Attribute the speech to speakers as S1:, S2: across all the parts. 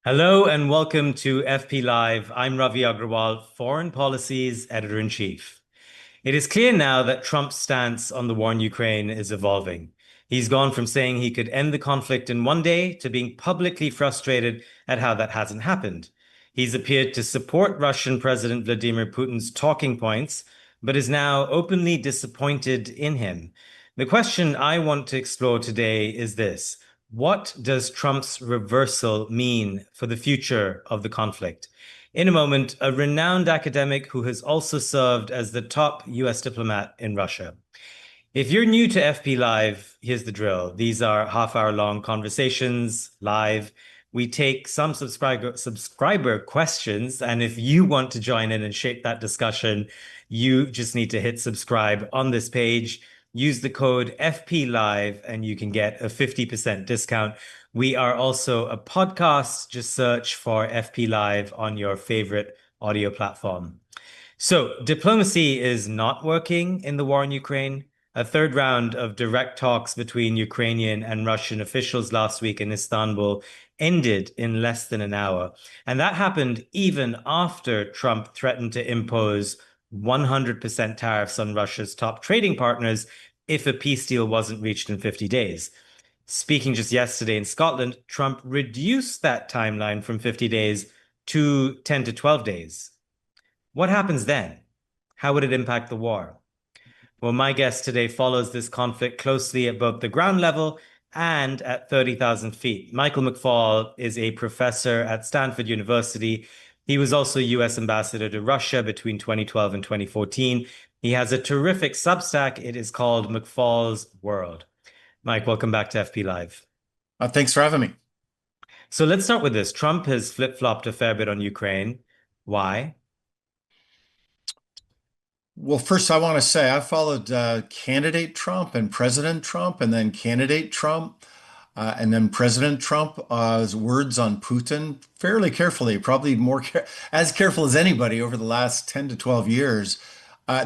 S1: Hello and welcome to FP Live. I'm Ravi Agrawal, Foreign Policy's Editor-in-Chief. It is clear now that Trump's stance on the war in Ukraine is evolving. He's gone from saying he could end the conflict in one day to being publicly frustrated at how that hasn't happened. He's appeared to support Russian President Vladimir Putin's talking points, but is now openly disappointed in him. The question I want to explore today is this. What does Trump's reversal mean for the future of the conflict? In a moment, a renowned academic who has also served as the top US diplomat in Russia. If you're new to FP Live, here's the drill. These are half-hour long conversations live. We take some subscriber questions, and if you want to join in and shape that discussion, you just need to hit subscribe on this page. Use the code FPLive and you can get a 50% discount. We are also a podcast. Just search for FP Live on your favorite audio platform. So diplomacy is not working in the war in Ukraine. A third round of direct talks between Ukrainian and Russian officials last week in Istanbul ended in less than an hour. And that happened even after Trump threatened to impose 100% tariffs on Russia's top trading partners if a peace deal wasn't reached in 50 days. Speaking just yesterday in Scotland, Trump reduced that timeline from 50 days to 10 to 12 days. What happens then? How would it impact the war? Well, my guest today follows this conflict closely at both the ground level and at 30,000 feet. Michael McFaul is a professor at Stanford University. He was also US ambassador to Russia between 2012 and 2014. He has a terrific Substack. It is called McFaul's World. Mike, welcome back to FP Live.
S2: Thanks for having me.
S1: So let's start with this. Trump has flip-flopped a fair bit on Ukraine. Why?
S2: Well, first, I want to say I followed candidate Trump and President Trump, and then candidate Trump, and then President Trump's words on Putin fairly carefully, probably as careful as anybody over the last 10 to 12 years.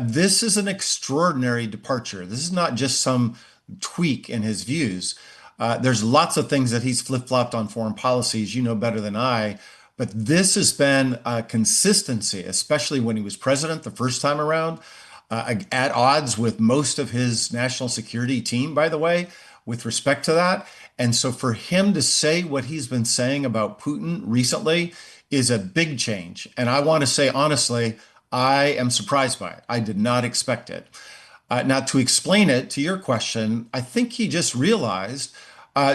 S2: This is an extraordinary departure. This is not just some tweak in his views. There's lots of things that he's flip-flopped on foreign policies, you know better than I. But this has been a consistency, especially when he was president the first time around, at odds with most of his national security team, by the way, with respect to that. And so for him to say what he's been saying about Putin recently is a big change. And I want to say, honestly, I am surprised by it. I did not expect it. Now, to explain it to your question, I think he just realized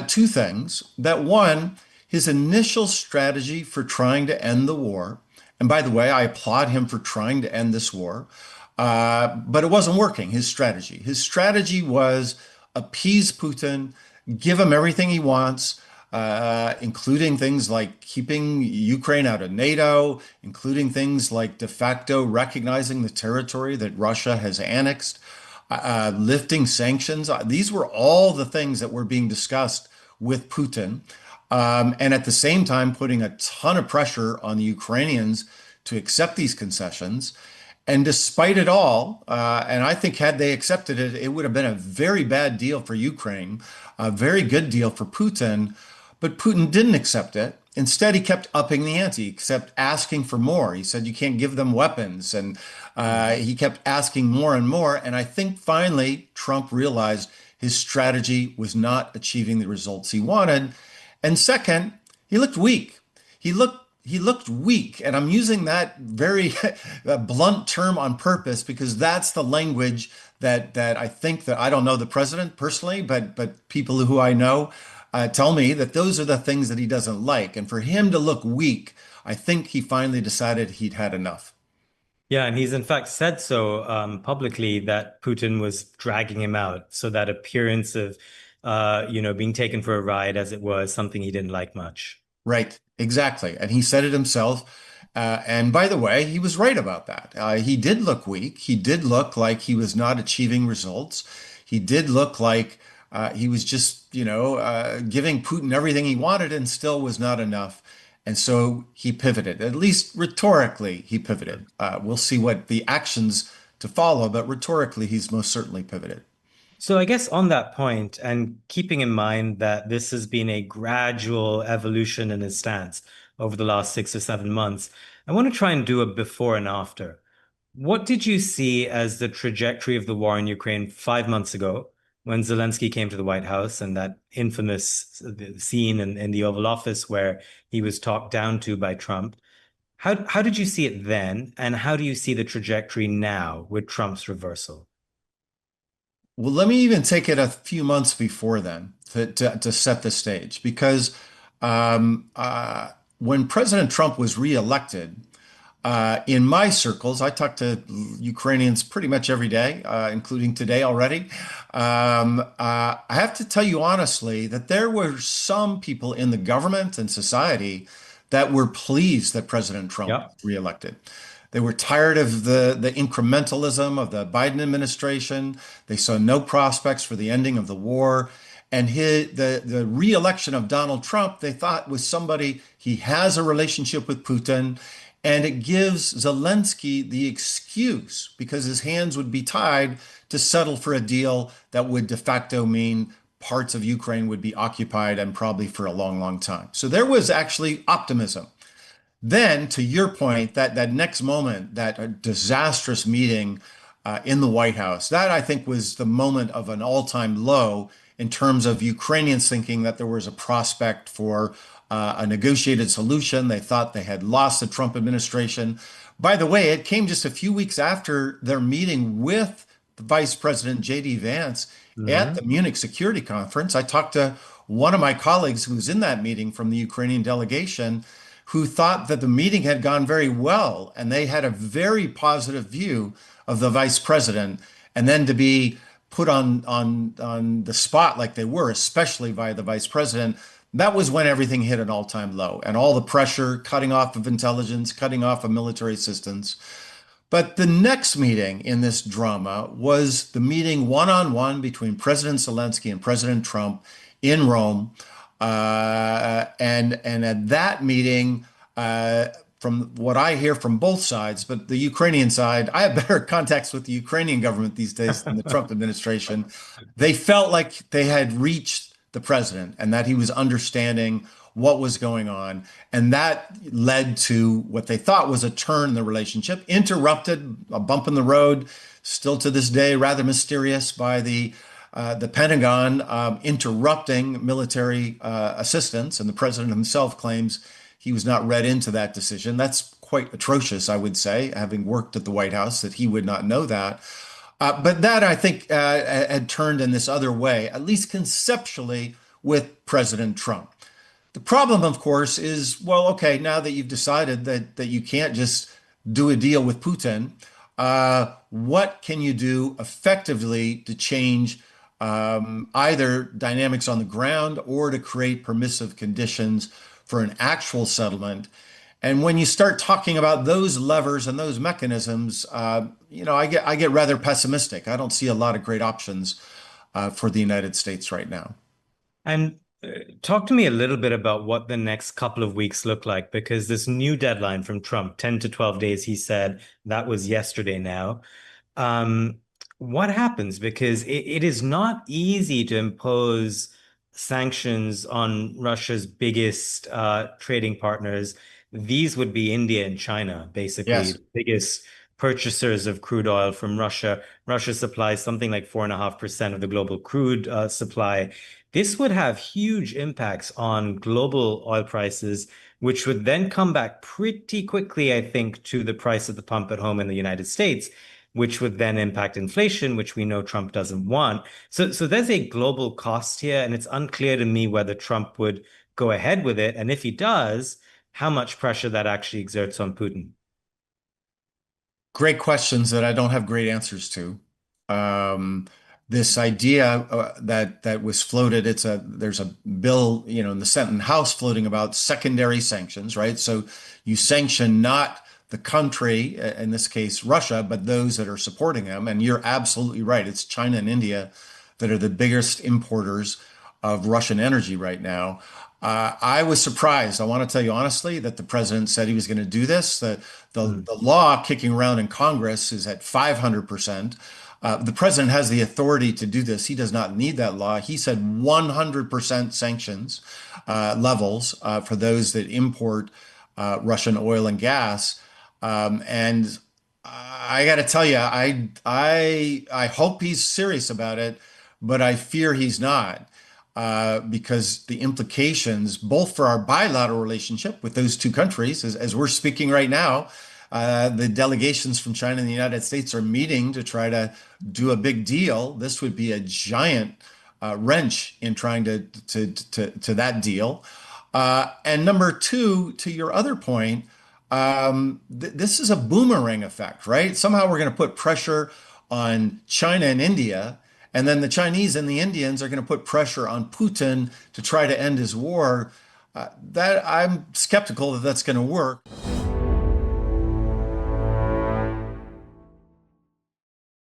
S2: two things. That one, his initial strategy for trying to end the war, and by the way, I applaud him for trying to end this war, but it wasn't working, his strategy. His strategy was appease Putin, give him everything he wants, including things like keeping Ukraine out of NATO, including things like de facto recognizing the territory that Russia has annexed, lifting sanctions. These were all the things that were being discussed with Putin. And at the same time, putting a ton of pressure on the Ukrainians to accept these concessions. And despite it all, and I think had they accepted it, it would have been a very bad deal for Ukraine, a very good deal for Putin. But Putin didn't accept it. Instead, he kept upping the ante, he kept asking for more. He said, you can't give them weapons. And he kept asking more and more. And I think finally, Trump realized his strategy was not achieving the results he wanted. And second, he looked weak. He looked weak. And I'm using that very blunt term on purpose because that's the language that I think that I don't know the president personally, but people who I know tell me that those are the things that he doesn't like. And for him to look weak, I think he finally decided he'd had enough.
S1: Yeah, and he's in fact said so publicly that Putin was dragging him out. So that appearance of, being taken for a ride, as it was, something he didn't like much.
S2: Right, exactly. And he said it himself. And by the way, he was right about that. He did look weak. He did look like he was not achieving results. He did look like he was just, giving Putin everything he wanted and still was not enough. And so he pivoted, at least rhetorically, he pivoted. We'll see what the actions to follow, but rhetorically, he's most certainly pivoted.
S1: So I guess on that point, and keeping in mind that this has been a gradual evolution in his stance over the last 6 or 7 months, I want to try and do a before and after. What did you see as the trajectory of the war in Ukraine 5 months ago when Zelensky came to the White House and that infamous scene in the Oval Office where he was talked down to by Trump? How did you see it then, and how do you see the trajectory now with Trump's reversal?
S2: Well, let me even take it a few months before then to set the stage, because um, uh, when President Trump was reelected, in my circles, I talk to Ukrainians pretty much every day, including today already. I have to tell you honestly that there were some people in the government and society that were pleased that President Trump
S1: Yeah.
S2: was reelected. They were tired of the incrementalism of the Biden administration. They saw no prospects for the ending of the war. And the re-election of Donald Trump, they thought was somebody, he has a relationship with Putin, and it gives Zelensky the excuse, because his hands would be tied, to settle for a deal that would de facto mean parts of Ukraine would be occupied, and probably for a long, long time. So there was actually optimism. Then, to your point, that next moment, that disastrous meeting in the White House, that I think was the moment of an all-time low in terms of Ukrainians thinking that there was a prospect for a negotiated solution. They thought they had lost the Trump administration. By the way, it came just a few weeks after their meeting with the Vice President J.D. Vance at the
S1: Hmm.
S2: Munich Security Conference. I talked to one of my colleagues who was in that meeting from the Ukrainian delegation, who thought that the meeting had gone very well and they had a very positive view of the vice president. And then to be put on the spot like they were, especially by the vice president, that was when everything hit an all-time low, and all the pressure, cutting off of intelligence, cutting off of military assistance. But the next meeting in this drama was the meeting one-on-one between President Zelensky and President Trump in Rome. And at that meeting, uh, from what I hear from both sides, but the Ukrainian side, I have better contacts with the Ukrainian government these days than the Trump administration. They felt like they had reached the president and that he was understanding what was going on. And that led to what they thought was a turn in the relationship, interrupted, a bump in the road, still to this day rather mysterious, by the Pentagon interrupting military assistance. And the president himself claims he was not read into that decision. That's quite atrocious, I would say, having worked at the White House, that he would not know that. But that, I think, had turned in this other way, at least conceptually, with President Trump. The problem, of course, is, well, okay, now that you've decided that you can't just do a deal with Putin, what can you do effectively to change either dynamics on the ground or to create permissive conditions for an actual settlement? And when you start talking about those levers and those mechanisms, I get rather pessimistic. I don't see a lot of great options for the United States right now.
S1: And talk to me a little bit about what the next couple of weeks look like, because this new deadline from Trump, 10 to 12 days, he said that was yesterday now. Um, what happens? Because it is not easy to impose sanctions on Russia's biggest trading partners. These would be India and China, basically,
S2: Yes.
S1: the biggest purchasers of crude oil from Russia. Russia supplies something like 4.5% of the global crude supply. This would have huge impacts on global oil prices, which would then come back pretty quickly, I think, to the price at the pump at home in the United States, which would then impact inflation, which we know Trump doesn't want. So there's a global cost here, and it's unclear to me whether Trump would go ahead with it. And if he does, how much pressure that actually exerts on Putin.
S2: Great questions that I don't have great answers to. Um, this idea that was floated, there's a bill, in the Senate and House floating about secondary sanctions, right? So you sanction not the country, in this case Russia, but those that are supporting them. And you're absolutely right. It's China and India that are the biggest importers of Russian energy right now. I was surprised, I want to tell you honestly, that the president said he was going to do this. The
S1: Mm.
S2: law kicking around in Congress is at 500%. The president has the authority to do this. He does not need that law. He said 100% sanctions levels for those that import Russian oil and gas. And I got to tell you, I hope he's serious about it, but I fear he's not. Because the implications, both for our bilateral relationship with those two countries, as we're speaking right now, the delegations from China and the United States are meeting to try to do a big deal. This would be a giant wrench in trying to that deal. And number two, to your other point, this is a boomerang effect, right? Somehow we're going to put pressure on China and India, and then the Chinese and the Indians are going to put pressure on Putin to try to end his war. That I'm skeptical that that's going to work.